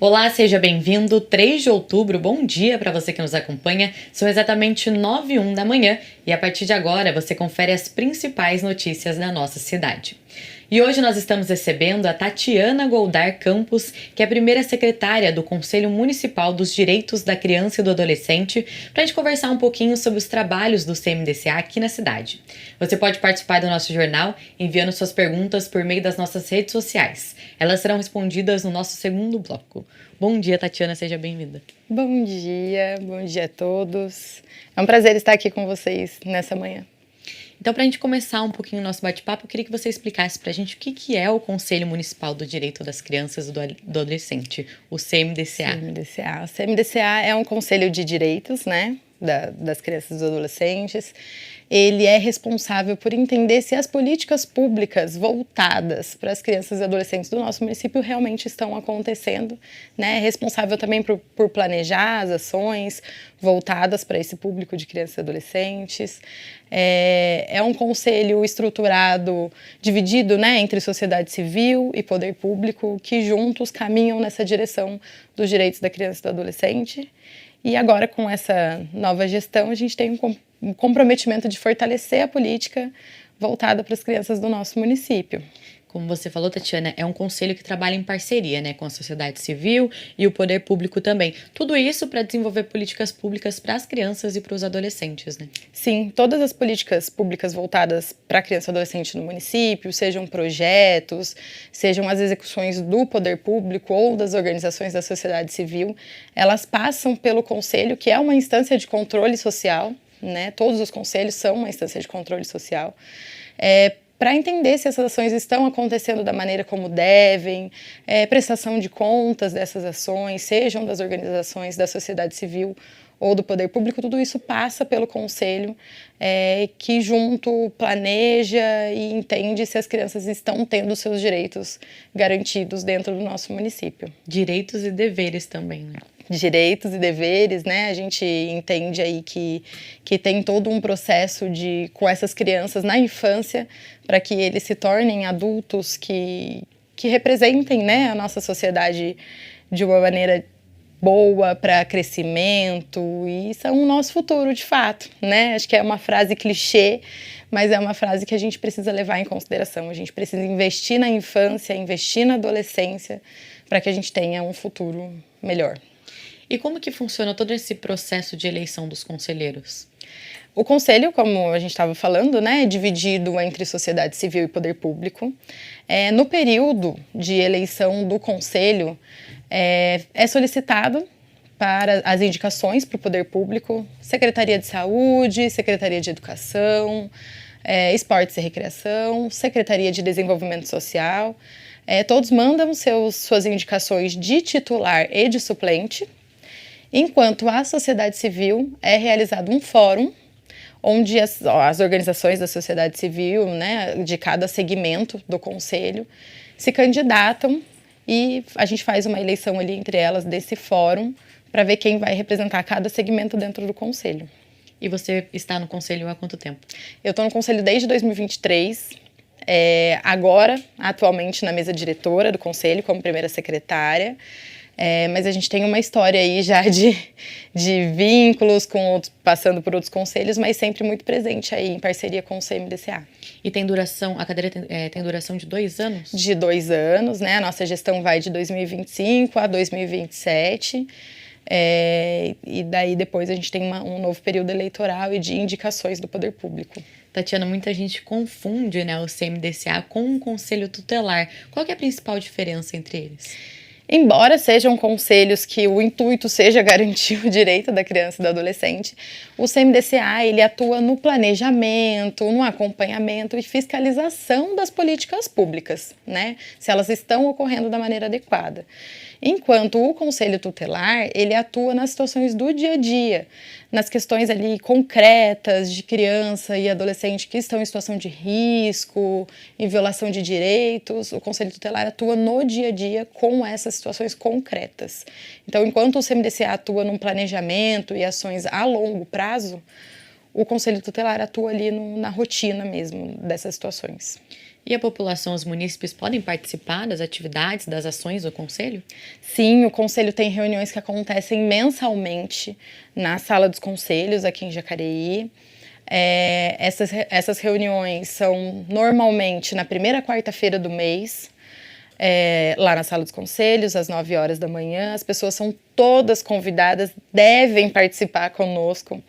Olá, seja bem-vindo. 3 de outubro, bom dia para você que nos acompanha. São exatamente 9h01 da manhã e a partir de agora você confere as principais notícias da nossa cidade. E hoje nós estamos recebendo a Tatiana Goldar Campos, que é a primeira secretária do Conselho Municipal dos Direitos da Criança e do Adolescente, para a gente conversar um pouquinho sobre os trabalhos do CMDCA aqui na cidade. Você pode participar do nosso jornal enviando suas perguntas por meio das nossas redes sociais. Elas serão respondidas no nosso segundo bloco. Bom dia, Tatiana, seja bem-vinda. Bom dia a todos. É um prazer estar aqui com vocês nessa manhã. Então, para a gente começar um pouquinho o nosso bate-papo, eu queria que você explicasse para a gente o que é o Conselho Municipal do Direito das Crianças e do Adolescente, o CMDCA. O CMDCA é um conselho de direitos, né, das crianças e dos adolescentes. Ele é responsável por entender se as políticas públicas voltadas para as crianças e adolescentes do nosso município realmente estão acontecendo, né? É responsável também por planejar as ações voltadas para esse público de crianças e adolescentes. É um conselho estruturado, dividido, né, entre sociedade civil e poder público, que juntos caminham nessa direção dos direitos da criança e do adolescente. E agora, com essa nova gestão, a gente tem um comprometimento de fortalecer a política voltada para as crianças do nosso município. Como você falou, Tatiana, é um conselho que trabalha em parceria, né, com a sociedade civil e o poder público também. Tudo isso para desenvolver políticas públicas para as crianças e para os adolescentes, né? Sim, todas as políticas públicas voltadas para a criança e adolescente no município, sejam projetos, sejam as execuções do poder público ou das organizações da sociedade civil, elas passam pelo conselho, que é uma instância de controle social, né? Todos os conselhos são uma instância de controle social, para entender se essas ações estão acontecendo da maneira como devem, prestação de contas dessas ações, sejam das organizações da sociedade civil ou do poder público, tudo isso passa pelo conselho, que junto planeja e entende se as crianças estão tendo seus direitos garantidos dentro do nosso município. Direitos e deveres também, né? Direitos e deveres, né? A gente entende aí que tem todo um processo com essas crianças na infância para que eles se tornem adultos que representem, né, a nossa sociedade de uma maneira boa para crescimento e são o nosso futuro de fato, né? Acho que é uma frase clichê, mas é uma frase que a gente precisa levar em consideração. A gente precisa investir na infância, investir na adolescência para que a gente tenha um futuro melhor. E como que funciona todo esse processo de eleição dos conselheiros? O conselho, como a gente estava falando, né, é dividido entre sociedade civil e poder público. No período de eleição do conselho, é solicitado para as indicações para o poder público, Secretaria de Saúde, Secretaria de Educação, Esportes e Recreação, Secretaria de Desenvolvimento Social. Todos mandam suas indicações de titular e de suplente. Enquanto a sociedade civil é realizado um fórum, onde as organizações da sociedade civil, né, de cada segmento do conselho, se candidatam e a gente faz uma eleição ali entre elas desse fórum para ver quem vai representar cada segmento dentro do conselho. E você está no conselho há quanto tempo? Eu estou no conselho desde 2023, agora, atualmente na mesa diretora do conselho, como primeira secretária. Mas a gente tem uma história aí já de vínculos passando por outros conselhos, mas sempre muito presente aí em parceria com o CMDCA. E a cadeira tem duração de 2 anos? De 2 anos, né? A nossa gestão vai de 2025 a 2027. E daí depois a gente tem um novo período eleitoral e de indicações do poder público. Tatiana, muita gente confunde, né, o CMDCA com um conselho tutelar. Qual que é a principal diferença entre eles? Embora sejam conselhos que o intuito seja garantir o direito da criança e do adolescente, o CMDCA ele atua no planejamento, no acompanhamento e fiscalização das políticas públicas, né? Se elas estão ocorrendo da maneira adequada. Enquanto o Conselho Tutelar, ele atua nas situações do dia a dia, nas questões ali concretas de criança e adolescente que estão em situação de risco, em violação de direitos. O Conselho Tutelar atua no dia a dia com essas situações concretas. Então, enquanto o CMDCA atua num planejamento e ações a longo prazo, o Conselho Tutelar atua ali na rotina mesmo dessas situações. E a população, os munícipes podem participar das atividades, das ações do Conselho? Sim, o Conselho tem reuniões que acontecem mensalmente na Sala dos Conselhos, aqui em Jacareí. Essas reuniões são normalmente na primeira quarta-feira do mês, lá na Sala dos Conselhos, às 9 horas da manhã. As pessoas são todas convidadas, devem participar conosco.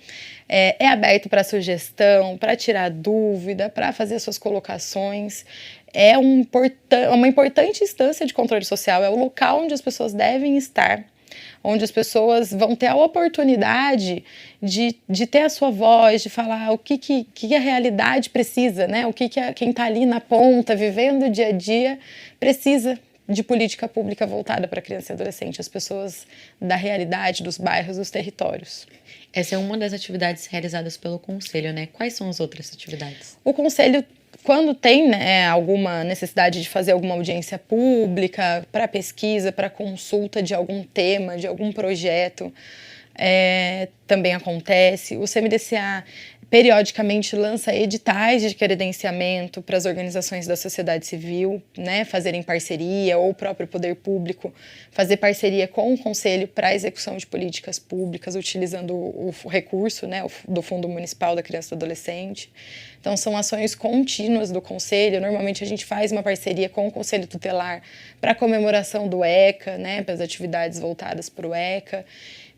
É aberto para sugestão, para tirar dúvida, para fazer suas colocações. É uma importante instância de controle social, é o local onde as pessoas devem estar, onde as pessoas vão ter a oportunidade de ter a sua voz, de falar o que a realidade precisa, né? O que quem está ali na ponta, vivendo o dia a dia, precisa de política pública voltada para criança e adolescente, as pessoas da realidade, dos bairros, dos territórios. Essa é uma das atividades realizadas pelo Conselho, né? Quais são as outras atividades? O Conselho, quando tem, né, alguma necessidade de fazer alguma audiência pública, para pesquisa, para consulta de algum tema, de algum projeto, também acontece. O CMDCA periodicamente lança editais de credenciamento para as organizações da sociedade civil, né, fazerem parceria, ou o próprio poder público fazer parceria com o Conselho para a execução de políticas públicas, utilizando o recurso, né, do Fundo Municipal da Criança e do Adolescente. Então, são ações contínuas do Conselho. Normalmente, a gente faz uma parceria com o Conselho Tutelar para a comemoração do ECA, né, para as atividades voltadas para o ECA.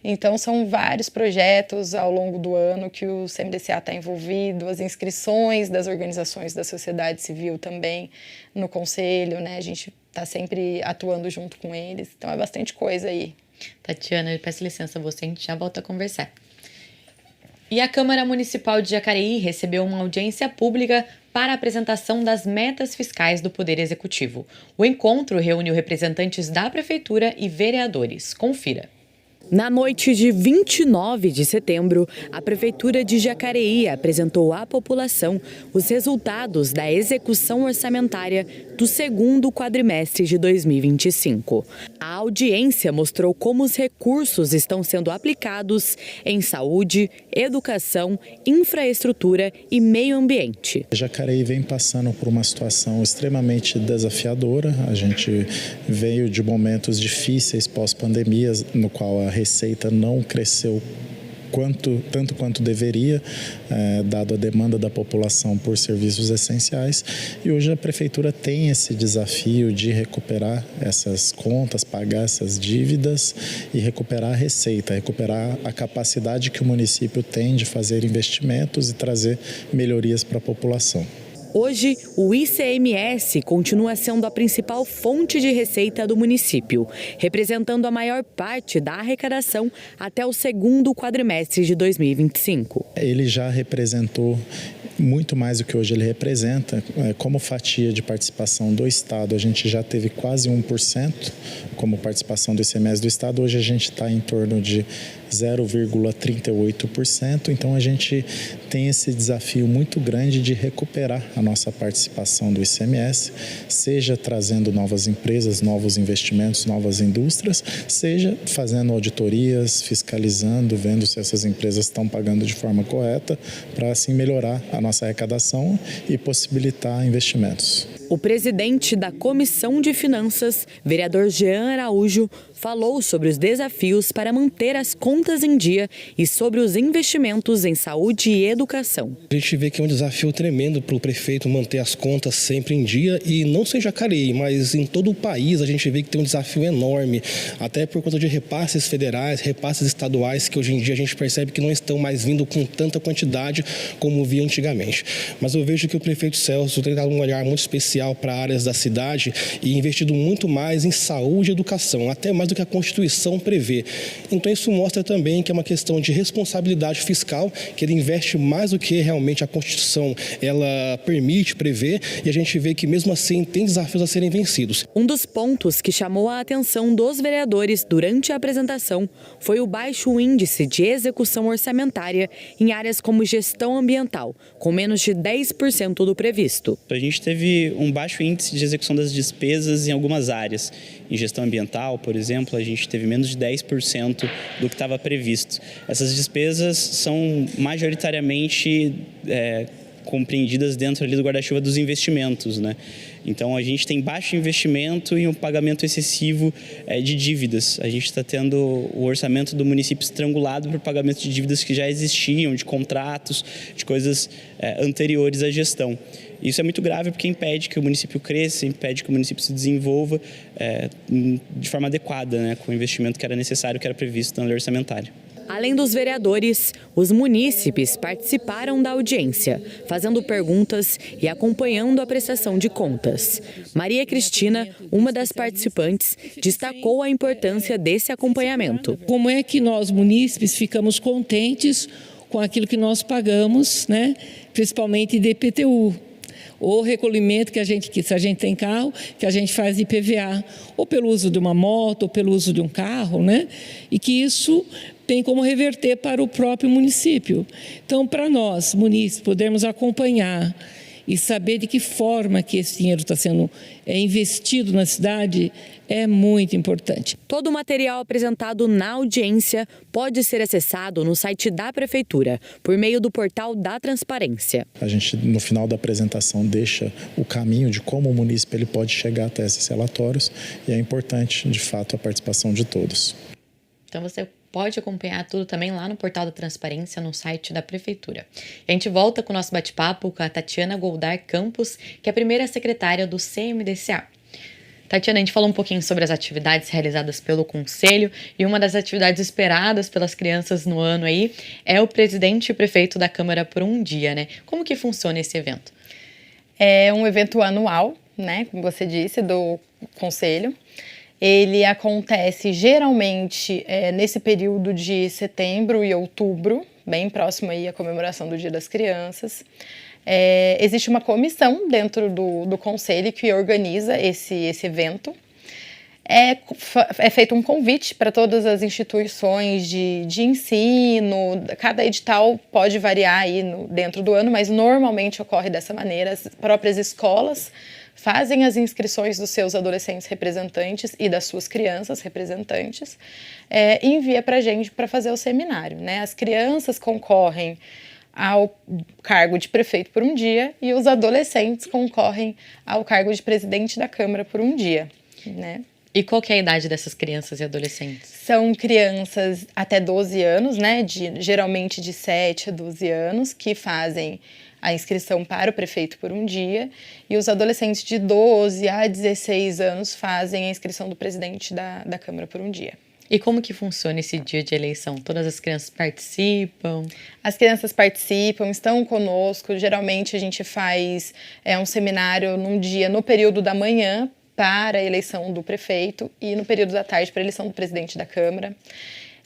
Então, são vários projetos ao longo do ano que o CMDCA está envolvido, as inscrições das organizações da sociedade civil também no Conselho, né? A gente está sempre atuando junto com eles, então é bastante coisa aí. Tatiana, eu peço licença a você, a gente já volta a conversar. E a Câmara Municipal de Jacareí recebeu uma audiência pública para a apresentação das metas fiscais do Poder Executivo. O encontro reuniu representantes da Prefeitura e vereadores. Confira. Na noite de 29 de setembro, a Prefeitura de Jacareí apresentou à população os resultados da execução orçamentária do segundo quadrimestre de 2025. A audiência mostrou como os recursos estão sendo aplicados em saúde, educação, infraestrutura e meio ambiente. Jacareí vem passando por uma situação extremamente desafiadora. A gente veio de momentos difíceis pós-pandemia, no qual a receita não cresceu tanto quanto deveria, dado a demanda da população por serviços essenciais. E hoje a Prefeitura tem esse desafio de recuperar essas contas, pagar essas dívidas e recuperar a receita, recuperar a capacidade que o município tem de fazer investimentos e trazer melhorias para a população. Hoje, o ICMS continua sendo a principal fonte de receita do município, representando a maior parte da arrecadação até o segundo quadrimestre de 2025. Ele já representou muito mais do que hoje ele representa. Como fatia de participação do Estado, a gente já teve quase 1% como participação do ICMS do Estado. Hoje a gente está em torno de 0,38%. Então a gente tem esse desafio muito grande de recuperar a nossa participação do ICMS, seja trazendo novas empresas, novos investimentos, novas indústrias, seja fazendo auditorias, fiscalizando, vendo se essas empresas estão pagando de forma correta, para assim melhorar a nossa arrecadação e possibilitar investimentos. O presidente da Comissão de Finanças, vereador Jean Araújo, falou sobre os desafios para manter as contas em dia e sobre os investimentos em saúde e educação. A gente vê que é um desafio tremendo para o prefeito manter as contas sempre em dia, e não só em Jacareí, mas em todo o país a gente vê que tem um desafio enorme, até por conta de repasses federais, repasses estaduais, que hoje em dia a gente percebe que não estão mais vindo com tanta quantidade como via antigamente. Mas eu vejo que o prefeito Celso tem dado um olhar muito especial para áreas da cidade e investido muito mais em saúde e educação, até mais do que a Constituição prevê. Então isso mostra também que é uma questão de responsabilidade fiscal, que ele investe mais do que realmente a Constituição ela permite prever, e a gente vê que mesmo assim tem desafios a serem vencidos. Um dos pontos que chamou a atenção dos vereadores durante a apresentação foi o baixo índice de execução orçamentária em áreas como gestão ambiental, com menos de 10% do previsto. A gente teve um baixo índice de execução das despesas em algumas áreas. Em gestão ambiental, por exemplo, a gente teve menos de 10% do que estava previsto. Essas despesas são majoritariamente compreendidas dentro ali do guarda-chuva dos investimentos, né? Então, a gente tem baixo investimento e um pagamento excessivo de dívidas. A gente está tendo o orçamento do município estrangulado por pagamento de dívidas que já existiam, de contratos, de coisas anteriores à gestão. Isso é muito grave porque impede que o município cresça, impede que o município se desenvolva de forma adequada, né, com o investimento que era necessário, que era previsto na lei orçamentária. Além dos vereadores, os munícipes participaram da audiência, fazendo perguntas e acompanhando a prestação de contas. Maria Cristina, uma das participantes, destacou a importância desse acompanhamento. Como é que nós, munícipes, ficamos contentes com aquilo que nós pagamos, né? Principalmente de IPTU. Ou recolhimento se a gente tem carro, que a gente faz IPVA, ou pelo uso de uma moto, ou pelo uso de um carro, né? E que isso tem como reverter para o próprio município. Então, para nós, munícipes, podermos acompanhar e saber de que forma que esse dinheiro está sendo investido na cidade é muito importante. Todo o material apresentado na audiência pode ser acessado no site da Prefeitura, por meio do portal da Transparência. A gente, no final da apresentação, deixa o caminho de como o munícipe ele pode chegar até esses relatórios e é importante, de fato, a participação de todos. Então, você pode acompanhar tudo também lá no portal da Transparência, no site da Prefeitura. E a gente volta com o nosso bate-papo com a Tatiana Goldar Campos, que é a primeira secretária do CMDCA. Tatiana, a gente falou um pouquinho sobre as atividades realizadas pelo Conselho e uma das atividades esperadas pelas crianças no ano aí é o presidente e prefeito da Câmara por um dia, né? Como que funciona esse evento? É um evento anual, né, como você disse, do Conselho. Ele acontece geralmente nesse período de setembro e outubro, bem próximo aí à comemoração do Dia das Crianças. Existe uma comissão dentro do Conselho que organiza esse evento. É feito um convite para todas as instituições de ensino. Cada edital pode variar aí dentro do ano, mas normalmente ocorre dessa maneira. As próprias escolas fazem as inscrições dos seus adolescentes representantes e das suas crianças representantes e envia para a gente para fazer o seminário, né? As crianças concorrem ao cargo de prefeito por um dia e os adolescentes concorrem ao cargo de presidente da Câmara por um dia, né? E qual que é a idade dessas crianças e adolescentes? São crianças até 12 anos, né? Geralmente de 7 a 12 anos, que fazem a inscrição para o prefeito por um dia, e os adolescentes de 12 a 16 anos fazem a inscrição do presidente da Câmara por um dia. E como que funciona esse dia de eleição? Todas as crianças participam? As crianças participam, estão conosco. Geralmente a gente faz um seminário num dia, no período da manhã, para a eleição do prefeito e no período da tarde para a eleição do presidente da Câmara.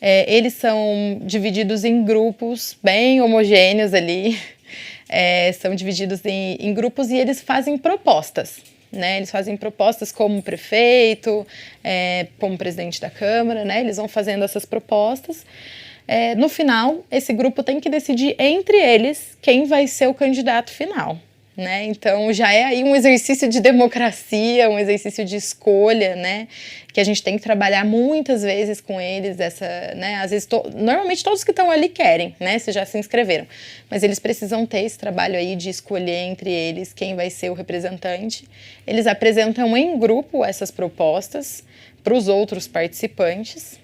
Eles são divididos em grupos bem homogêneos ali, são divididos em grupos e eles fazem propostas, né? Eles fazem propostas como prefeito, como presidente da Câmara, né? Eles vão fazendo essas propostas. No final, esse grupo tem que decidir entre eles quem vai ser o candidato final, né? Então já é aí um exercício de democracia, um exercício de escolha, né? Que a gente tem que trabalhar muitas vezes com eles, né? Às vezes, normalmente todos que estão ali querem, né? Se já se inscreveram, mas eles precisam ter esse trabalho aí de escolher entre eles quem vai ser o representante. Eles apresentam em grupo essas propostas para os outros participantes.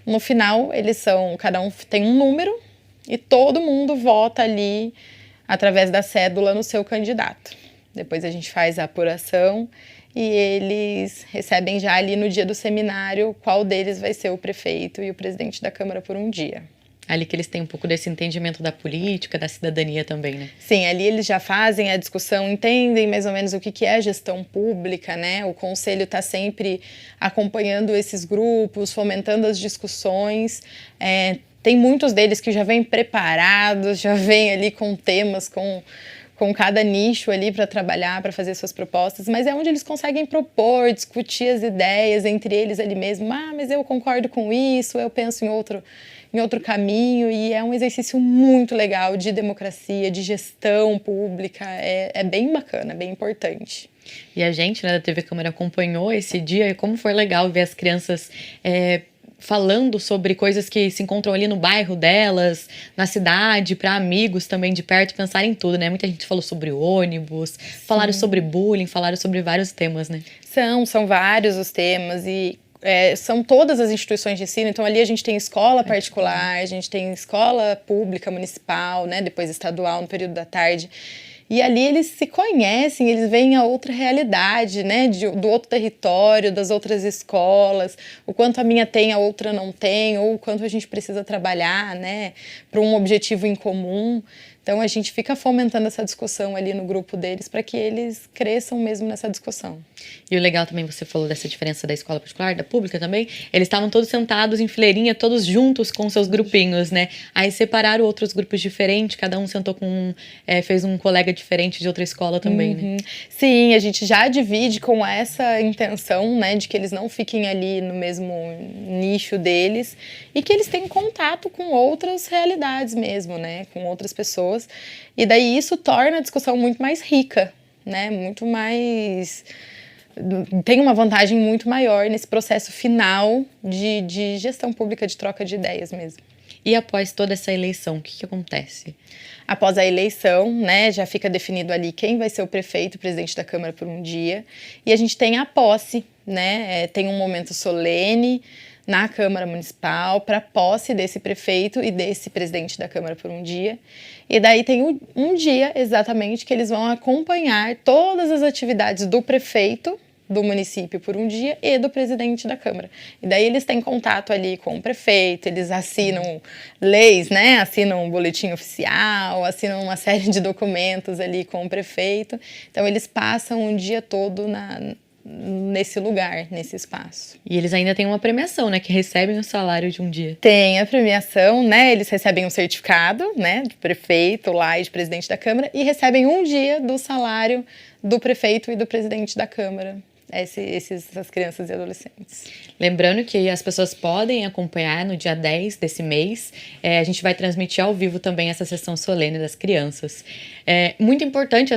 No final, cada um tem um número e todo mundo vota ali através da cédula no seu candidato. Depois a gente faz a apuração e eles recebem já ali no dia do seminário qual deles vai ser o prefeito e o presidente da Câmara por um dia. Ali que eles têm um pouco desse entendimento da política, da cidadania também, né? Sim, ali eles já fazem a discussão, entendem mais ou menos o que é gestão pública, né? O Conselho está sempre acompanhando esses grupos, fomentando as discussões. Tem muitos deles que já vêm preparados, já vêm ali com temas, com cada nicho ali para trabalhar, para fazer suas propostas, mas é onde eles conseguem propor, discutir as ideias entre eles ali mesmo. Mas eu concordo com isso, eu penso em outro caminho, e é um exercício muito legal de democracia, de gestão pública, é bem bacana, bem importante. E a gente, né, da TV Câmara acompanhou esse dia e como foi legal ver as crianças falando sobre coisas que se encontram ali no bairro delas, na cidade, para amigos também de perto pensarem em tudo, né? Muita gente falou sobre ônibus, falaram sobre bullying, falaram sobre vários temas, né? São vários os temas e são todas as instituições de ensino. Então, ali a gente tem escola particular, a gente tem escola pública, municipal, né? Depois estadual, no período da tarde. E ali eles se conhecem, eles veem a outra realidade, né? Do outro território, das outras escolas, o quanto a minha tem, a outra não tem, ou o quanto a gente precisa trabalhar, né? Para um objetivo em comum. Então, a gente fica fomentando essa discussão ali no grupo deles para que eles cresçam mesmo nessa discussão. E o legal também, você falou dessa diferença da escola particular, da pública também, eles estavam todos sentados em fileirinha, todos juntos com seus grupinhos, né? Aí separaram outros grupos diferentes, cada um sentou com fez um colega diferente de outra escola também, né? Sim, a gente já divide com essa intenção, né, de que eles não fiquem ali no mesmo nicho deles e que eles tenham contato com outras realidades mesmo, né, com outras pessoas. E daí isso torna a discussão muito mais rica, né? Muito mais... Tem uma vantagem muito maior nesse processo final de gestão pública, de troca de ideias mesmo. E após toda essa eleição, o que acontece? Após a eleição, né, já fica definido ali quem vai ser o prefeito, o presidente da Câmara por um dia. E a gente tem a posse, né? Tem um momento solene na Câmara Municipal para a posse desse prefeito e desse presidente da Câmara por um dia. E daí tem um dia exatamente que eles vão acompanhar todas as atividades do prefeito do município por um dia e do presidente da Câmara. E daí eles têm contato ali com o prefeito, eles assinam leis, né? Assinam um boletim oficial, assinam uma série de documentos ali com o prefeito. Então eles passam um dia todo nesse lugar, nesse espaço. E eles ainda têm uma premiação, né? Que recebem o salário de um dia. Tem a premiação, né? Eles recebem um certificado, né? De prefeito lá e de presidente da Câmara e recebem um dia do salário do prefeito e do presidente da Câmara. Essas crianças e adolescentes. Lembrando que as pessoas podem acompanhar no dia 10 desse mês. A gente vai transmitir ao vivo também essa sessão solene das crianças. É muito importante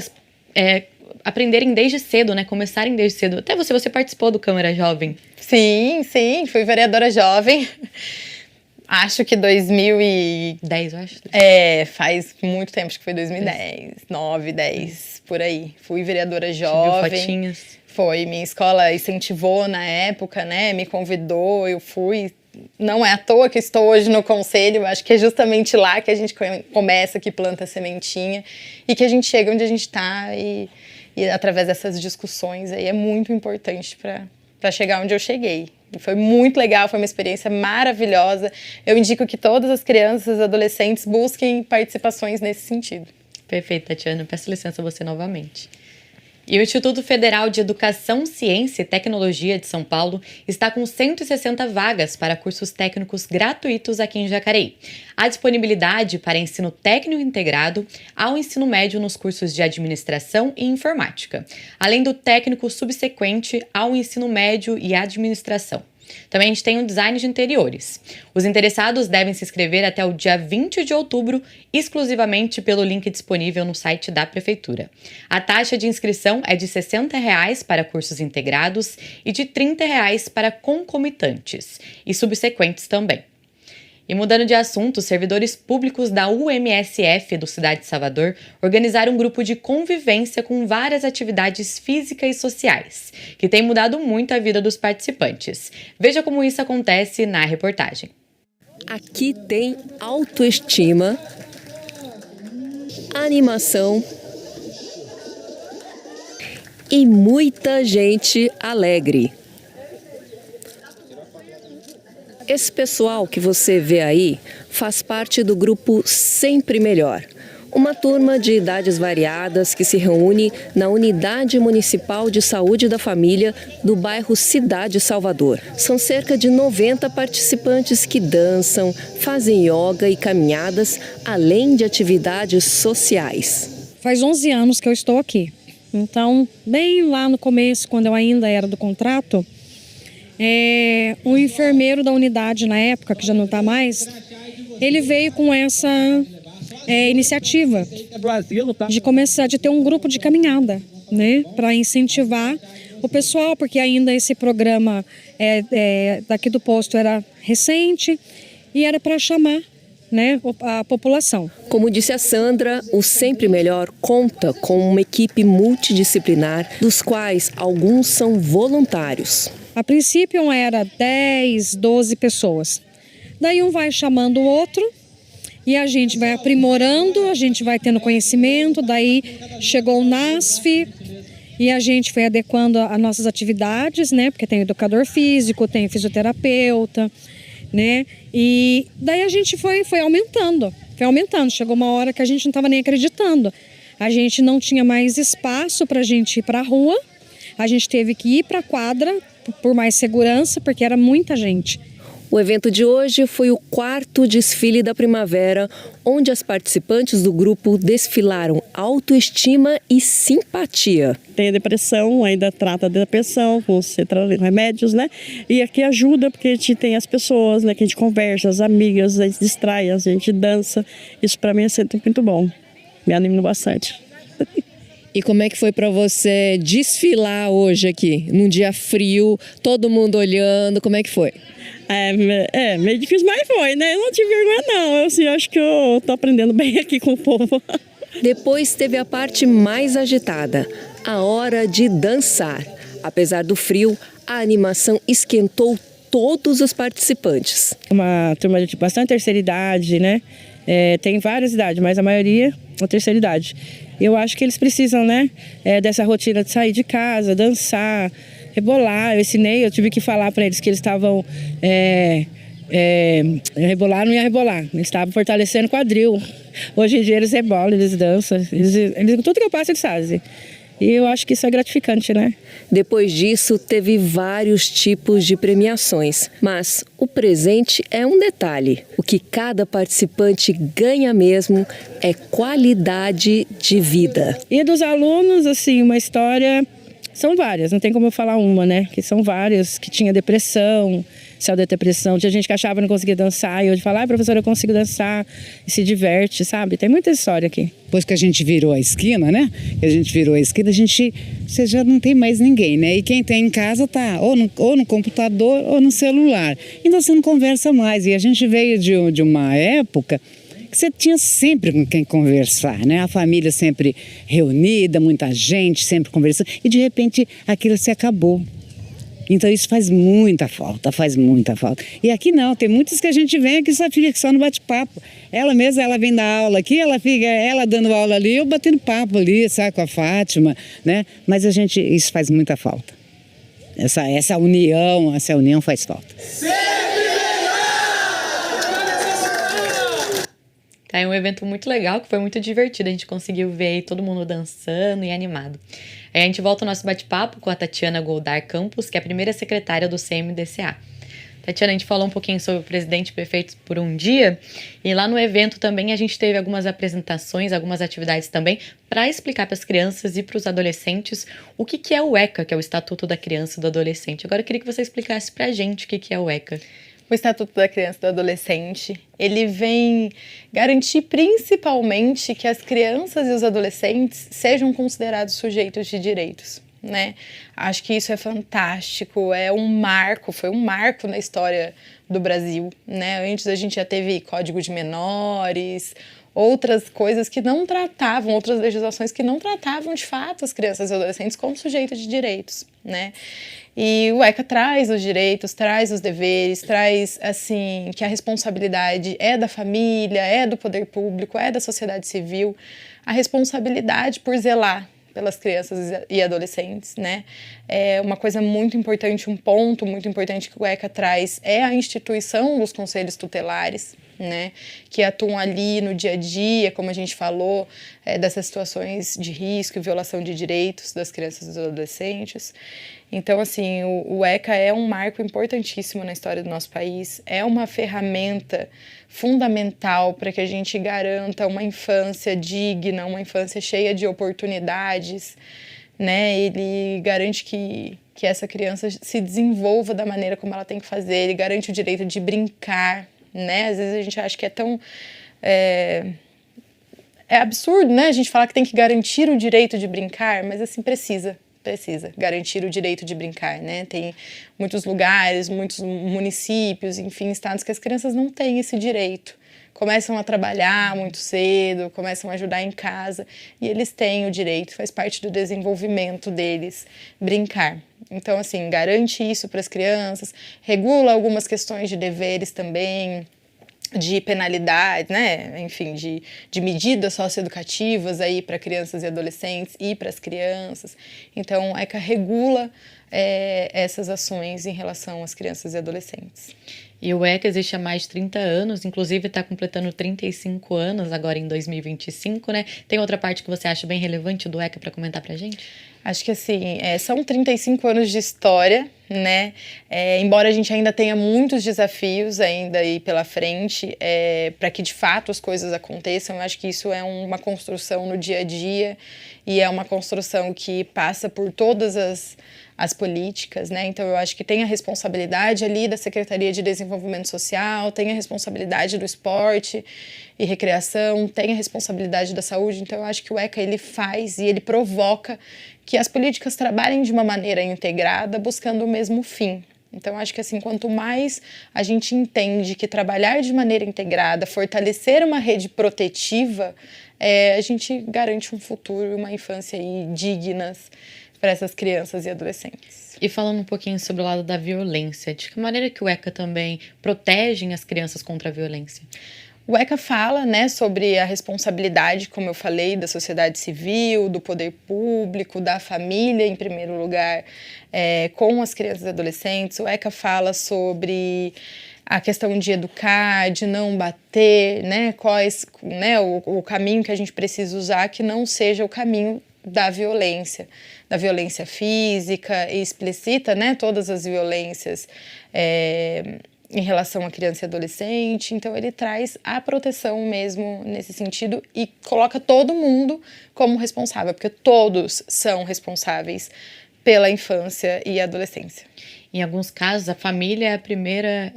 aprenderem desde cedo, né? Começarem desde cedo. Até você participou do Câmara Jovem. Sim, fui vereadora jovem. Acho que 2010, eu acho. Faz muito tempo, acho que foi 2010, 9, 10, por aí. Fui vereadora jovem. Viu fotinhas? Foi, minha escola incentivou na época, né? Me convidou, eu fui. Não é à toa que estou hoje no conselho, acho que é justamente lá que a gente começa, que planta a sementinha e que a gente chega onde a gente está e através dessas discussões aí é muito importante para chegar onde eu cheguei. E foi muito legal, foi uma experiência maravilhosa. Eu indico que todas as crianças e adolescentes busquem participações nesse sentido. Perfeito, Tatiana. Peço licença a você novamente. E o Instituto Federal de Educação, Ciência e Tecnologia de São Paulo está com 160 vagas para cursos técnicos gratuitos aqui em Jacareí. Há disponibilidade para ensino técnico integrado ao ensino médio nos cursos de administração e informática, além do técnico subsequente ao ensino médio e administração. Também a gente tem o design de interiores. Os interessados devem se inscrever até o dia 20 de outubro, exclusivamente pelo link disponível no site da Prefeitura. A taxa de inscrição é de R$ 60 para cursos integrados e de R$ 30 para concomitantes e subsequentes também. E mudando de assunto, servidores públicos da UMSF do Cidade de Salvador organizaram um grupo de convivência com várias atividades físicas e sociais, que tem mudado muito a vida dos participantes. Veja como isso acontece na reportagem. Aqui tem autoestima, animação e muita gente alegre. Esse pessoal que você vê aí faz parte do grupo Sempre Melhor, uma turma de idades variadas que se reúne na Unidade Municipal de Saúde da Família do bairro Cidade Salvador. São cerca de 90 participantes que dançam, fazem yoga e caminhadas, além de atividades sociais. Faz 11 anos que eu estou aqui. Então, bem lá no começo, quando eu ainda era do contrato, um enfermeiro da unidade na época, que já não está mais, ele veio com essa iniciativa de começar, de ter um grupo de caminhada, né, para incentivar o pessoal, porque ainda esse programa daqui do posto era recente e era para chamar, né, a população. Como disse a Sandra, o Sempre Melhor conta com uma equipe multidisciplinar, dos quais alguns são voluntários. A princípio era 10, 12 pessoas. Daí um vai chamando o outro e a gente vai aprimorando, a gente vai tendo conhecimento, daí chegou o NASF e a gente foi adequando as nossas atividades, né, porque tem educador físico, tem fisioterapeuta, né? E daí a gente foi aumentando, Chegou uma hora que a gente não estava nem acreditando. A gente não tinha mais espaço para a gente ir para a rua. A gente teve que ir para a quadra por mais segurança, porque era muita gente. O evento de hoje foi o 4º desfile da primavera, onde as participantes do grupo desfilaram autoestima e simpatia. Tem a depressão, ainda trata da depressão, com remédios, né? E aqui ajuda, porque a gente tem as pessoas, né? Que a gente conversa, as amigas, a gente distrai, a gente dança. Isso para mim é sempre muito bom. Me anima bastante. E como é que foi para você desfilar hoje aqui, num dia frio, todo mundo olhando, como é que foi? Meio difícil, mas foi, né? Eu não tive vergonha, não. Eu assim, acho que eu tô aprendendo bem aqui com o povo. Depois teve a parte mais agitada, a hora de dançar. Apesar do frio, a animação esquentou todos os participantes. Uma turma de bastante terceira idade, né? Tem várias idades, mas a maioria é terceira idade. Eu acho que eles precisam, né, dessa rotina de sair de casa, dançar, rebolar. Eu tive que falar para eles que eles estavam rebolar, não ia rebolar. Eles estavam fortalecendo o quadril. Hoje em dia eles rebolam, eles dançam, tudo que eu passo eles fazem. E eu acho que isso é gratificante, né? Depois disso, teve vários tipos de premiações. Mas o presente é um detalhe. O que cada participante ganha mesmo é qualidade de vida. E dos alunos, assim, uma história... São várias, não tem como eu falar uma, né? Que são várias, que tinha depressão, saiu da depressão. Tinha gente que achava que não conseguia dançar e hoje fala, professora, eu consigo dançar e se diverte, sabe? Tem muita história aqui. Depois que a gente virou a esquina, né? Você já não tem mais ninguém, né? E quem tem em casa tá ou no computador ou no celular. Então você não conversa mais. E a gente veio de uma época que você tinha sempre com quem conversar, né? A família sempre reunida, muita gente sempre conversando. E de repente aquilo se acabou. Então isso faz muita falta. E aqui não, tem muitos que a gente vem aqui só fica só no bate-papo. Ela mesma, ela vem dar aula aqui, ela dando aula ali, eu batendo papo ali, sabe, com a Fátima, né? Mas isso faz muita falta. Essa união faz falta. É um evento muito legal, que foi muito divertido. A gente conseguiu ver aí todo mundo dançando e animado. Aí a gente volta ao nosso bate-papo com a Tatiana Goldar Campos, que é a primeira secretária do CMDCA. Tatiana, a gente falou um pouquinho sobre o presidente e prefeitos por um dia, e lá no evento também a gente teve algumas apresentações, algumas atividades também, para explicar para as crianças e para os adolescentes o que é o ECA, que é o Estatuto da Criança e do Adolescente. Agora eu queria que você explicasse para a gente o que é o ECA. O Estatuto da Criança e do Adolescente, ele vem garantir principalmente que as crianças e os adolescentes sejam considerados sujeitos de direitos, né? Acho que isso é fantástico, foi um marco na história do Brasil, né? Antes a gente já teve Código de Menores, outras coisas que não tratavam, outras legislações que não tratavam de fato as crianças e adolescentes como sujeitos de direitos, né? E o ECA traz os direitos, traz os deveres, traz, assim, que a responsabilidade é da família, é do poder público, é da sociedade civil, a responsabilidade por zelar pelas crianças e adolescentes, né? É uma coisa muito importante, um ponto muito importante que o ECA traz é a instituição dos conselhos tutelares, né? Que atuam ali no dia a dia, como a gente falou, dessas situações de risco e violação de direitos das crianças e dos adolescentes. Então, assim, o ECA é um marco importantíssimo na história do nosso país, é uma ferramenta fundamental para que a gente garanta uma infância digna, uma infância cheia de oportunidades, né? Ele garante que essa criança se desenvolva da maneira como ela tem que fazer, ele garante o direito de brincar, né? Às vezes a gente acha que é tão... É absurdo, né? A gente falar que tem que garantir o direito de brincar, mas assim, precisa. Precisa garantir o direito de brincar, né? Tem muitos lugares, muitos municípios, enfim, estados que as crianças não têm esse direito. Começam a trabalhar muito cedo, começam a ajudar em casa e eles têm o direito, faz parte do desenvolvimento deles brincar. Então, assim, garante isso para as crianças, regula algumas questões de deveres também, de penalidade, né? Enfim, de medidas socioeducativas aí para crianças e adolescentes e para as crianças. Então, a ECA regula essas ações em relação às crianças e adolescentes. E o ECA existe há mais de 30 anos, inclusive está completando 35 anos agora em 2025, né? Tem outra parte que você acha bem relevante do ECA para comentar para a gente? Acho que assim, são 35 anos de história, né? Embora a gente ainda tenha muitos desafios ainda aí pela frente, para que de fato as coisas aconteçam, eu acho que isso é uma construção no dia a dia e é uma construção que passa por todas as políticas, né? Então eu acho que tem a responsabilidade ali da Secretaria de Desenvolvimento Social, tem a responsabilidade do esporte e recreação, tem a responsabilidade da saúde. Então eu acho que o ECA ele faz e ele provoca que as políticas trabalhem de uma maneira integrada, buscando o mesmo fim. Então, acho que assim, quanto mais a gente entende que trabalhar de maneira integrada, fortalecer uma rede protetiva, a gente garante um futuro e uma infância aí dignas para essas crianças e adolescentes. E falando um pouquinho sobre o lado da violência, de que maneira que o ECA também protege as crianças contra a violência? O ECA fala, né, sobre a responsabilidade, como eu falei, da sociedade civil, do poder público, da família, em primeiro lugar, com as crianças e adolescentes. O ECA fala sobre a questão de educar, de não bater, né, o caminho que a gente precisa usar que não seja o caminho da violência física e explicita, né, todas as violências em relação à criança e adolescente. Então ele traz a proteção mesmo nesse sentido e coloca todo mundo como responsável, porque todos são responsáveis pela infância e adolescência. Em alguns casos, a família é a primeira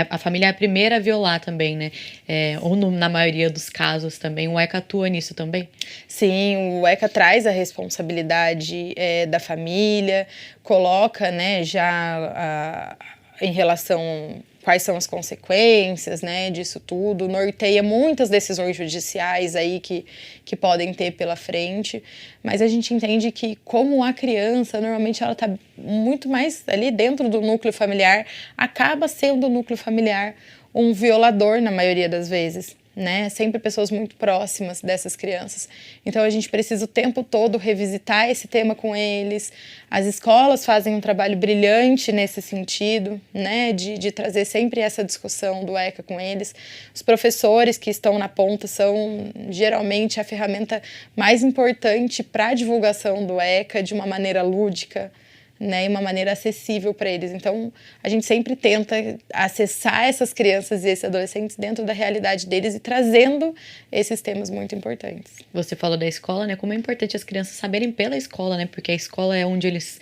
a família é a primeira a violar também, né? Na maioria dos casos também. O ECA atua nisso também? Sim, o ECA traz a responsabilidade da família, coloca, né, já em relação quais são as consequências, né, disso tudo, norteia muitas decisões judiciais aí que podem ter pela frente, mas a gente entende que como a criança, normalmente ela está muito mais ali dentro do núcleo familiar, acaba sendo o núcleo familiar um violador na maioria das vezes, né? Sempre pessoas muito próximas dessas crianças. Então a gente precisa o tempo todo revisitar esse tema com eles. As escolas fazem um trabalho brilhante nesse sentido, né? De trazer sempre essa discussão do ECA com eles. Os professores que estão na ponta são geralmente a ferramenta mais importante para a divulgação do ECA de uma maneira lúdica, né, e uma maneira acessível para eles. Então, a gente sempre tenta acessar essas crianças e esses adolescentes dentro da realidade deles e trazendo esses temas muito importantes. Você falou da escola, né? Como é importante as crianças saberem pela escola, né? Porque a escola é onde eles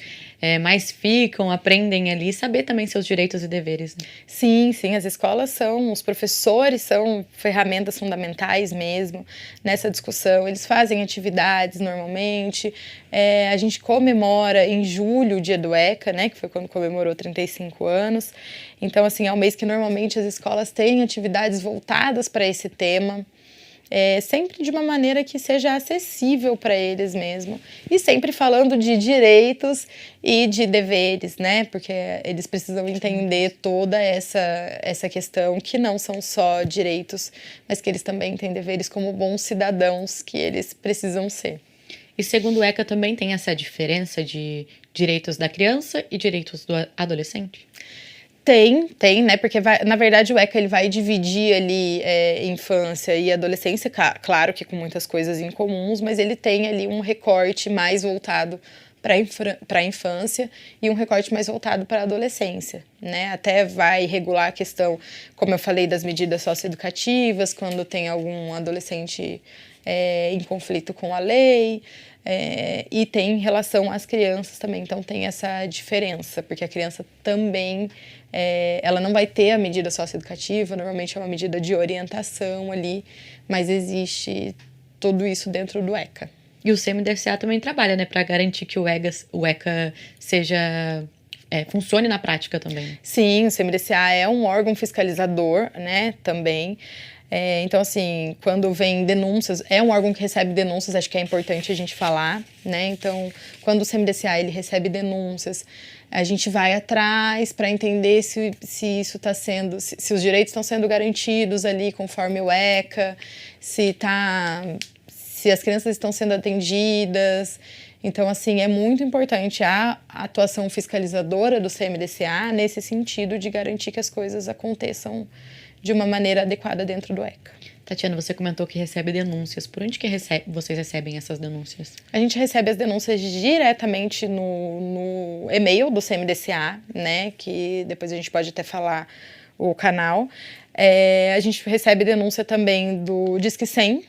mais ficam, aprendem ali, saber também seus direitos e deveres. Né? Sim, as escolas os professores são ferramentas fundamentais mesmo nessa discussão. Eles fazem atividades normalmente. A gente comemora em julho o Dia do ECA, né, que foi quando comemorou 35 anos. Então, assim, é um mês que normalmente as escolas têm atividades voltadas para esse tema. Sempre de uma maneira que seja acessível para eles mesmo. E sempre falando de direitos e de deveres, né? Porque eles precisam entender toda essa questão que não são só direitos, mas que eles também têm deveres como bons cidadãos que eles precisam ser. E segundo o ECA também tem essa diferença de direitos da criança e direitos do adolescente? Tem, né? Porque na verdade o ECA ele vai dividir ali infância e adolescência, claro que com muitas coisas em comuns, mas ele tem ali um recorte mais voltado para a infância e um recorte mais voltado para a adolescência, né? Até vai regular a questão, como eu falei, das medidas socioeducativas, quando tem algum adolescente em conflito com a lei, e tem em relação às crianças também. Então tem essa diferença, porque a criança também ela não vai ter a medida socioeducativa, normalmente é uma medida de orientação ali, mas existe tudo isso dentro do ECA. E o CMDCA também trabalha, né, para garantir que o ECA seja... funcione na prática também. Sim, o CMDCA é um órgão fiscalizador, né, também. Então, assim, quando vem denúncias, é um órgão que recebe denúncias, acho que é importante a gente falar, né? Então, quando o CMDCA ele recebe denúncias, a gente vai atrás para entender se isso está sendo, se os direitos estão sendo garantidos ali conforme o ECA, se as crianças estão sendo atendidas. Então, assim, é muito importante a atuação fiscalizadora do CMDCA nesse sentido de garantir que as coisas aconteçam de uma maneira adequada dentro do ECA. Tatiana, você comentou que recebe denúncias. Por onde que vocês recebem essas denúncias? A gente recebe as denúncias diretamente no e-mail do CMDCA, né? Que depois a gente pode até falar o canal. A gente recebe denúncia também do Disque 100.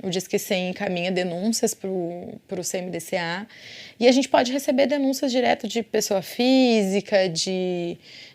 O Disque 100 encaminha denúncias para o CMDCA. E a gente pode receber denúncias direto de pessoa física,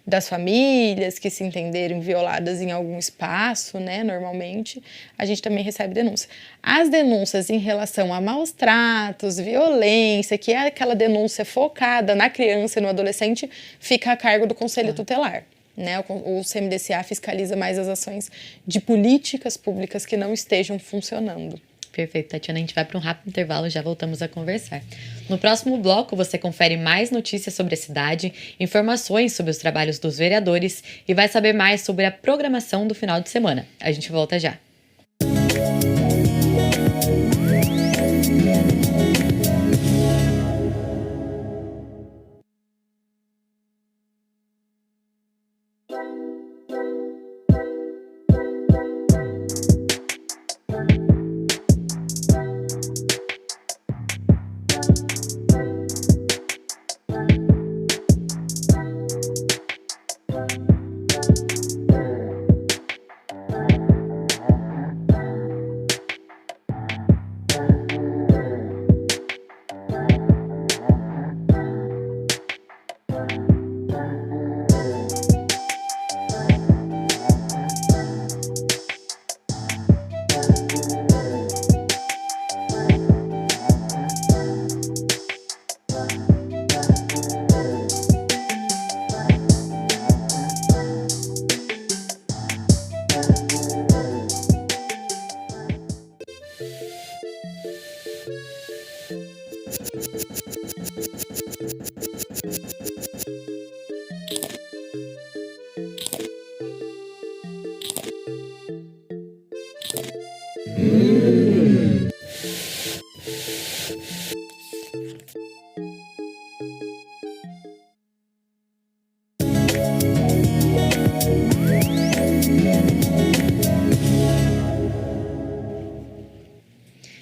das famílias que se entenderem violadas em algum espaço, né, normalmente. A gente também recebe denúncia. As denúncias em relação a maus tratos, violência, que é aquela denúncia focada na criança e no adolescente, fica a cargo do Conselho Tutelar. Né? O CMDCA fiscaliza mais as ações de políticas públicas que não estejam funcionando. Perfeito, Tatiana. A gente vai para um rápido intervalo e já voltamos a conversar. No próximo bloco, você confere mais notícias sobre a cidade, informações sobre os trabalhos dos vereadores e vai saber mais sobre a programação do final de semana. A gente volta já.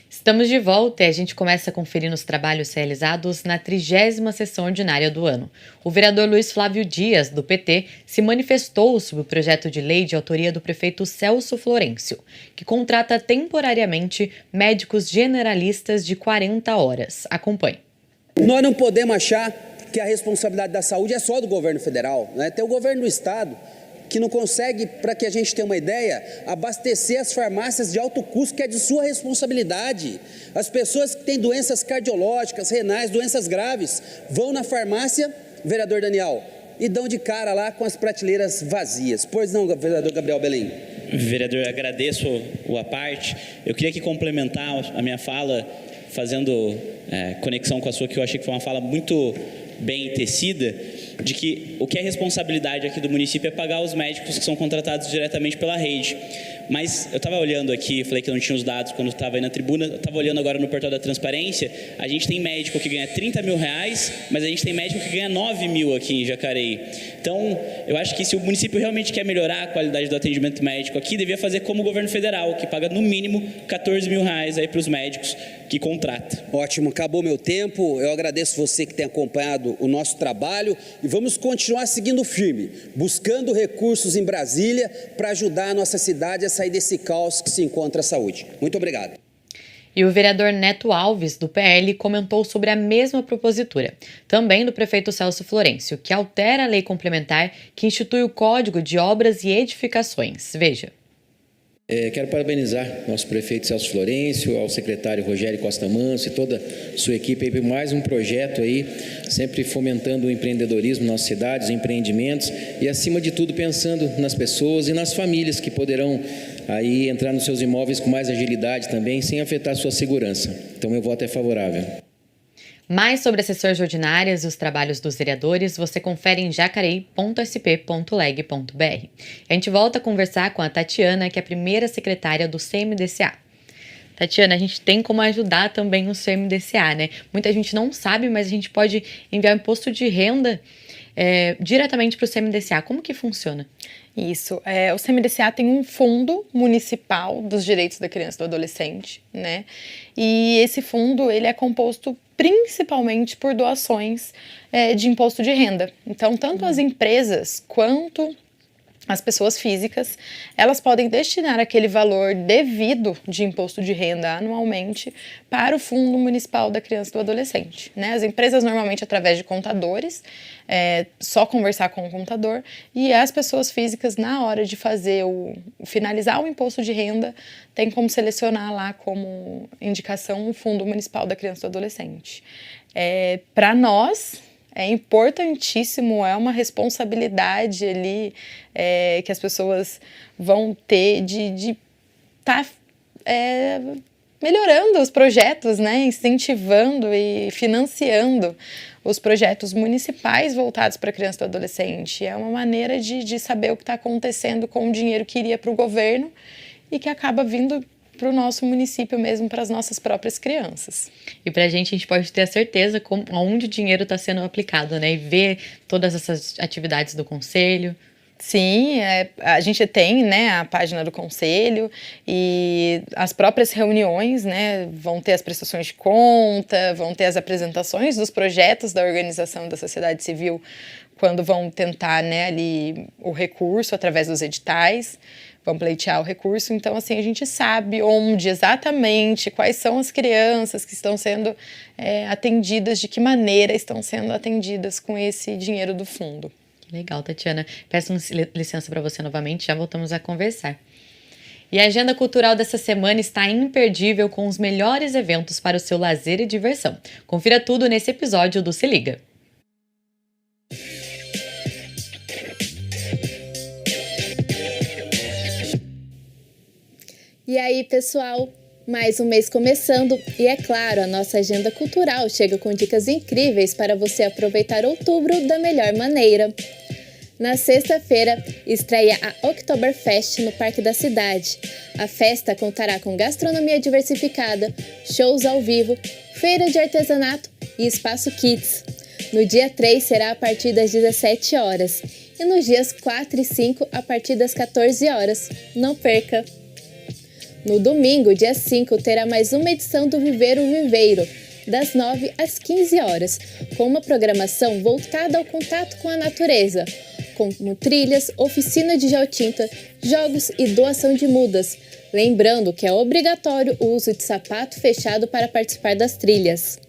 Estamos de volta e a gente começa conferindo os trabalhos realizados na 30ª sessão ordinária do ano. O vereador Luiz Flávio Dias, do PT, se manifestou sobre o projeto de lei de autoria do prefeito Celso Florencio, que contrata temporariamente médicos generalistas de 40 horas. Acompanhe. Nós não podemos achar que a responsabilidade da saúde é só do governo federal, né? Tem o governo do estado que não consegue, para que a gente tenha uma ideia, abastecer as farmácias de alto custo, que é de sua responsabilidade. As pessoas que têm doenças cardiológicas, renais, doenças graves, vão na farmácia, vereador Daniel, e dão de cara lá com as prateleiras vazias. Pois não, vereador Gabriel Belém? Vereador, agradeço a parte. Eu queria aqui complementar a minha fala, fazendo conexão com a sua, que eu achei que foi uma fala muito bem tecida, de que o que é responsabilidade aqui do município é pagar os médicos que são contratados diretamente pela rede. Mas eu estava olhando aqui, falei que não tinha os dados quando estava aí na tribuna, eu estava olhando agora no portal da transparência, a gente tem médico que ganha 30 mil reais, mas a gente tem médico que ganha 9 mil aqui em Jacareí. Então, eu acho que se o município realmente quer melhorar a qualidade do atendimento médico aqui, devia fazer como o governo federal, que paga no mínimo 14 mil reais aí para os médicos que contrata. Ótimo, acabou meu tempo, eu agradeço você que tem acompanhado o nosso trabalho e vamos continuar seguindo firme, buscando recursos em Brasília para ajudar a nossa cidade a sair desse caos que se encontra a saúde. Muito obrigado. E o vereador Neto Alves, do PL, comentou sobre a mesma propositura, também do prefeito Celso Florencio, que altera a lei complementar que institui o Código de Obras e Edificações. Veja. Quero parabenizar nosso prefeito Celso Florencio, ao secretário Rogério Costa Manso e toda a sua equipe aí por mais um projeto aí, sempre fomentando o empreendedorismo nas nossas cidades, os empreendimentos e, acima de tudo, pensando nas pessoas e nas famílias que poderão aí entrar nos seus imóveis com mais agilidade também, sem afetar a sua segurança. Então, meu voto é favorável. Mais sobre as sessões ordinárias e os trabalhos dos vereadores você confere em jacareí.sp.leg.br. A gente volta a conversar com a Tatiana, que é a primeira secretária do CMDCA. Tatiana, a gente tem como ajudar também o CMDCA, né? Muita gente não sabe, mas a gente pode enviar o imposto de renda diretamente para o CMDCA. Como que funciona? Isso. O CMDCA tem um fundo municipal dos direitos da criança e do adolescente, né? E esse fundo, ele é composto principalmente por doações de imposto de renda. Então, tanto as empresas quanto as pessoas físicas, elas podem destinar aquele valor devido de imposto de renda anualmente para o Fundo Municipal da Criança e do Adolescente, né? As empresas normalmente através de contadores, só conversar com o contador, e as pessoas físicas, na hora de fazer finalizar o imposto de renda, tem como selecionar lá como indicação o Fundo Municipal da Criança e do Adolescente. Para nós, é importantíssimo, é uma responsabilidade ali que as pessoas vão ter de estar melhorando os projetos, né? Incentivando e financiando os projetos municipais voltados para a criança e o adolescente. É uma maneira de saber o que está acontecendo com o dinheiro que iria para o governo e que acaba vindo para o nosso município mesmo, para as nossas próprias crianças. E para a gente pode ter a certeza onde o dinheiro está sendo aplicado, né? E ver todas essas atividades do conselho. Sim, a gente tem, né, a página do conselho e as próprias reuniões, né, vão ter as prestações de conta, vão ter as apresentações dos projetos da organização da sociedade civil quando vão tentar, né, ali o recurso através dos editais, vão pleitear o recurso. Então, assim, a gente sabe onde exatamente, quais são as crianças que estão sendo atendidas, de que maneira estão sendo atendidas com esse dinheiro do fundo. Legal, Tatiana. Peço licença para você novamente, já voltamos a conversar. E a agenda cultural dessa semana está imperdível com os melhores eventos para o seu lazer e diversão. Confira tudo nesse episódio do Se Liga. E aí, pessoal? Mais um mês começando e, é claro, a nossa agenda cultural chega com dicas incríveis para você aproveitar outubro da melhor maneira. Na sexta-feira, estreia a Oktoberfest no Parque da Cidade. A festa contará com gastronomia diversificada, shows ao vivo, feira de artesanato e espaço kids. No dia 3 será a partir das 17 horas e nos dias 4 e 5 a partir das 14 horas. Não perca! No domingo, dia 5, terá mais uma edição do Viver o Viveiro, das 9 às 15 horas, com uma programação voltada ao contato com a natureza, como trilhas, oficina de geotinta, jogos e doação de mudas. Lembrando que é obrigatório o uso de sapato fechado para participar das trilhas.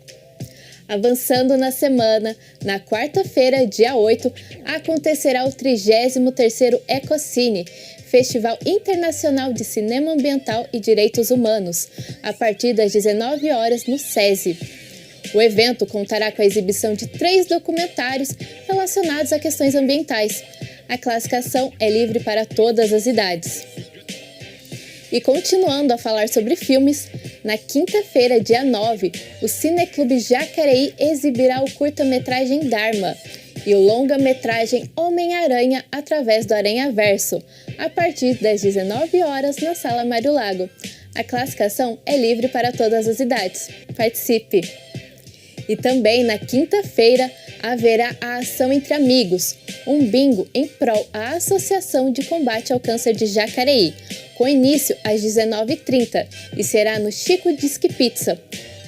Avançando na semana, na quarta-feira, dia 8, acontecerá o 33º Ecocine, Festival Internacional de Cinema Ambiental e Direitos Humanos, a partir das 19 horas no SESI. O evento contará com a exibição de 3 documentários relacionados a questões ambientais. A classificação é livre para todas as idades. E continuando a falar sobre filmes, na quinta-feira, dia 9, o Cineclube Jacareí exibirá o curta-metragem Dharma e o longa-metragem Homem-Aranha através do Aranhaverso, a partir das 19 horas na Sala Mário Lago. A classificação é livre para todas as idades. Participe! E também na quinta-feira haverá a Ação Entre Amigos, um bingo em prol à Associação de Combate ao Câncer de Jacareí, com início às 19h30 e será no Chico Disque Pizza.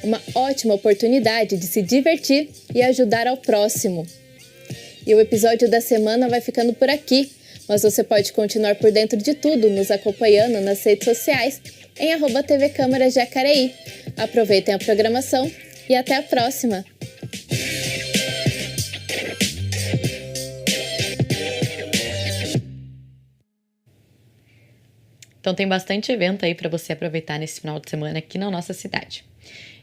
Uma ótima oportunidade de se divertir e ajudar ao próximo. E o episódio da semana vai ficando por aqui, mas você pode continuar por dentro de tudo nos acompanhando nas redes sociais em @TV Câmara Jacareí. Aproveitem a programação e até a próxima! Então Então tem bastante evento aí para você aproveitar nesse final de semana aqui na nossa cidade.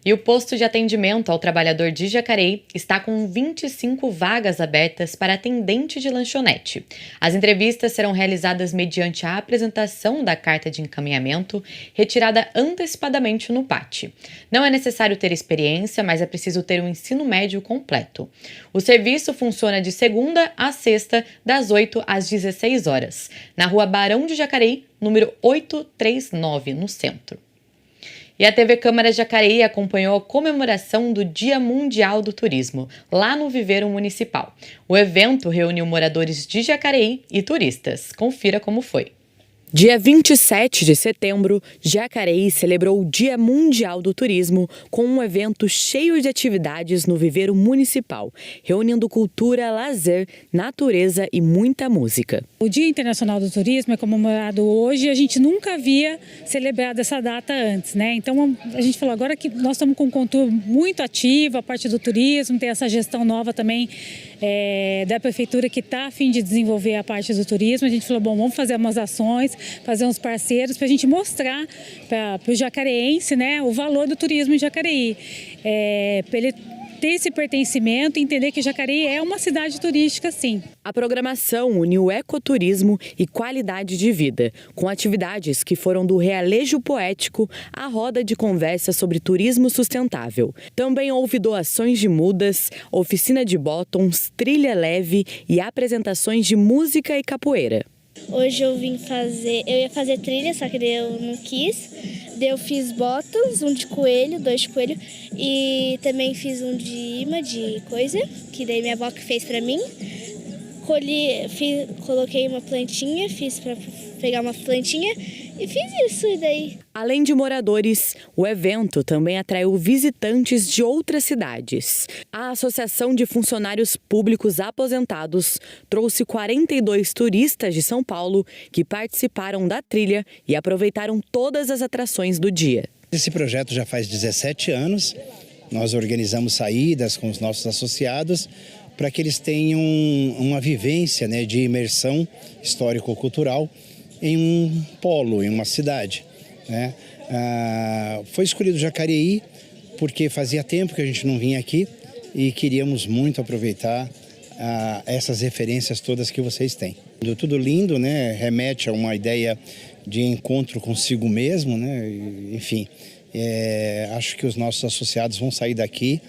E o posto de atendimento ao trabalhador de Jacareí está com 25 vagas abertas para atendente de lanchonete. As entrevistas serão realizadas mediante a apresentação da carta de encaminhamento, retirada antecipadamente no PAT. Não é necessário ter experiência, mas é preciso ter um ensino médio completo. O serviço funciona de segunda a sexta, das 8 às 16 horas, na Rua Barão de Jacareí, número 839, no centro. E a TV Câmara Jacareí acompanhou a comemoração do Dia Mundial do Turismo, lá no Viveiro Municipal. O evento reuniu moradores de Jacareí e turistas. Confira como foi. Dia 27 de setembro, Jacareí celebrou o Dia Mundial do Turismo com um evento cheio de atividades no Viveiro Municipal, reunindo cultura, lazer, natureza e muita música. O Dia Internacional do Turismo é comemorado hoje e a gente nunca havia celebrado essa data antes, né? Então a gente falou agora que nós estamos com um contorno muito ativo, a parte do turismo, tem essa gestão nova também da prefeitura que está a fim de desenvolver a parte do turismo. A gente falou, bom, vamos fazer umas ações, fazer uns parceiros para a gente mostrar para o jacareense, né, o valor do turismo em Jacareí. Para ele ter esse pertencimento e entender que Jacareí é uma cidade turística, sim. A programação uniu ecoturismo e qualidade de vida, com atividades que foram do realejo poético à roda de conversa sobre turismo sustentável. Também houve doações de mudas, oficina de bottoms, trilha leve e apresentações de música e capoeira. Hoje eu ia fazer trilha, só que eu não quis. Daí eu fiz bottoms, um de coelho, 2 de coelho. E também fiz um de imã, de coisa, que daí minha avó que fez pra mim. Coloquei uma plantinha, fiz pra pegar uma plantinha e fiz isso, e daí... Além de moradores, o evento também atraiu visitantes de outras cidades. A Associação de Funcionários Públicos Aposentados trouxe 42 turistas de São Paulo que participaram da trilha e aproveitaram todas as atrações do dia. Esse projeto já faz 17 anos. Nós organizamos saídas com os nossos associados para que eles tenham uma vivência, né, de imersão histórico-cultural em um polo, em uma cidade, né? Foi escolhido Jacareí porque fazia tempo que a gente não vinha aqui e queríamos muito aproveitar essas referências todas que vocês têm. Tudo lindo, né? Remete a uma ideia de encontro consigo mesmo, né? Enfim, acho que os nossos associados vão sair daqui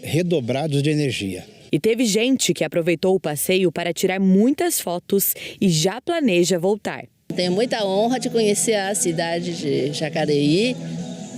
redobrados de energia. E teve gente que aproveitou o passeio para tirar muitas fotos e já planeja voltar. Tenho muita honra de conhecer a cidade de Jacareí.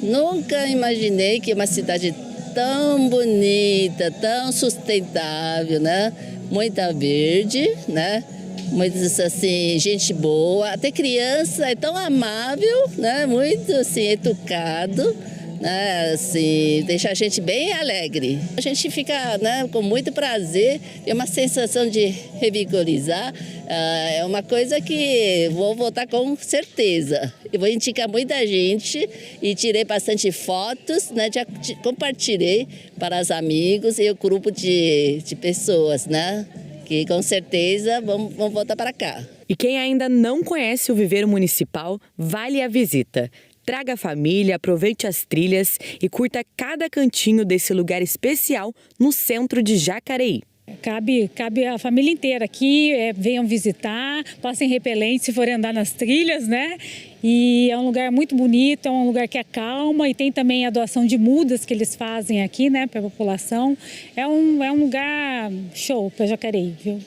Nunca imaginei que uma cidade tão bonita, tão sustentável, né? Muita verde, né? Muitos, assim, gente boa, até criança é tão amável, né? Muito, assim, educado, né? Assim, deixa a gente bem alegre. A gente fica, né, com muito prazer, é uma sensação de revigorizar, é uma coisa que vou voltar com certeza. Eu vou indicar muita gente e tirei bastante fotos, né? Já compartilhei para os amigos e o grupo de pessoas, né? Que com certeza vão voltar para cá. E quem ainda não conhece o Viveiro Municipal, vale a visita. Traga a família, aproveite as trilhas e curta cada cantinho desse lugar especial no centro de Jacareí. Cabe a família inteira aqui, venham visitar, passem repelente se forem andar nas trilhas, né? E é um lugar muito bonito, é um lugar que acalma e tem também a doação de mudas que eles fazem aqui, né, para a população. É um lugar show para Jacareí, viu?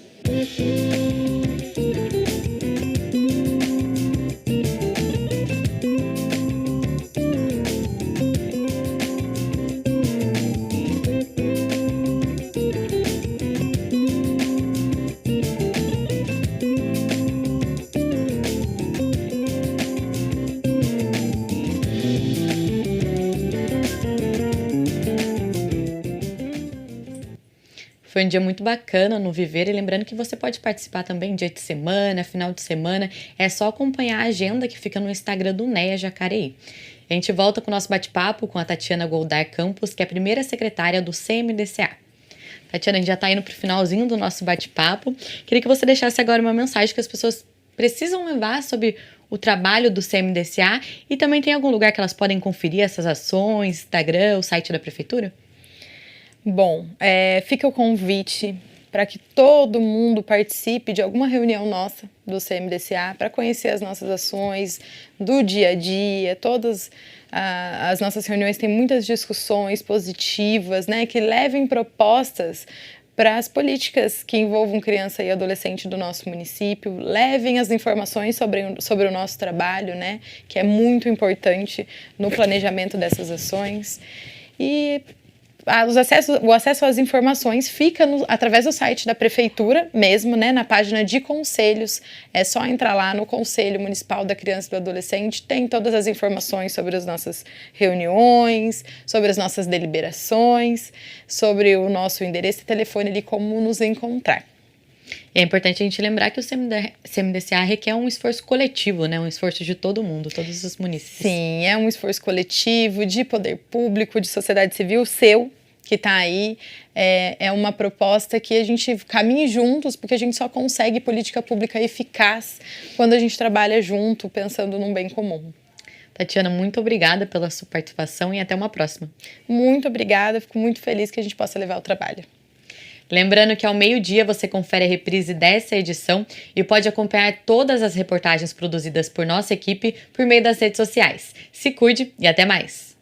Foi um dia muito bacana no Viveiro e lembrando que você pode participar também dia de semana, final de semana. É só acompanhar a agenda que fica no Instagram do NEA Jacareí. A gente volta com o nosso bate-papo com a Tatiana Goldar Campos, que é a primeira secretária do CMDCA. Tatiana, a gente já está indo para o finalzinho do nosso bate-papo. Queria que você deixasse agora uma mensagem que as pessoas precisam levar sobre o trabalho do CMDCA e também tem algum lugar que elas podem conferir essas ações, Instagram, o site da Prefeitura? Bom, fica o convite para que todo mundo participe de alguma reunião nossa do CMDCA para conhecer as nossas ações do dia a dia. Todas as nossas reuniões têm muitas discussões positivas, né, que levem propostas para as políticas que envolvam criança e adolescente do nosso município, levem as informações sobre o nosso trabalho, né, que é muito importante no planejamento dessas ações. E o acesso às informações fica através do site da Prefeitura mesmo, né, na página de conselhos. É só entrar lá no Conselho Municipal da Criança e do Adolescente, tem todas as informações sobre as nossas reuniões, sobre as nossas deliberações, sobre o nosso endereço e telefone ali, como nos encontrar. E é importante a gente lembrar que o CMDCA requer um esforço coletivo, né? Um esforço de todo mundo, todos os municípios. Sim, é um esforço coletivo de poder público, de sociedade civil, seu, que está aí. É uma proposta que a gente caminhe juntos, porque a gente só consegue política pública eficaz quando a gente trabalha junto, pensando num bem comum. Tatiana, muito obrigada pela sua participação e até uma próxima. Muito obrigada, fico muito feliz que a gente possa levar o trabalho. Lembrando que ao meio-dia você confere a reprise dessa edição e pode acompanhar todas as reportagens produzidas por nossa equipe por meio das redes sociais. Se cuide e até mais!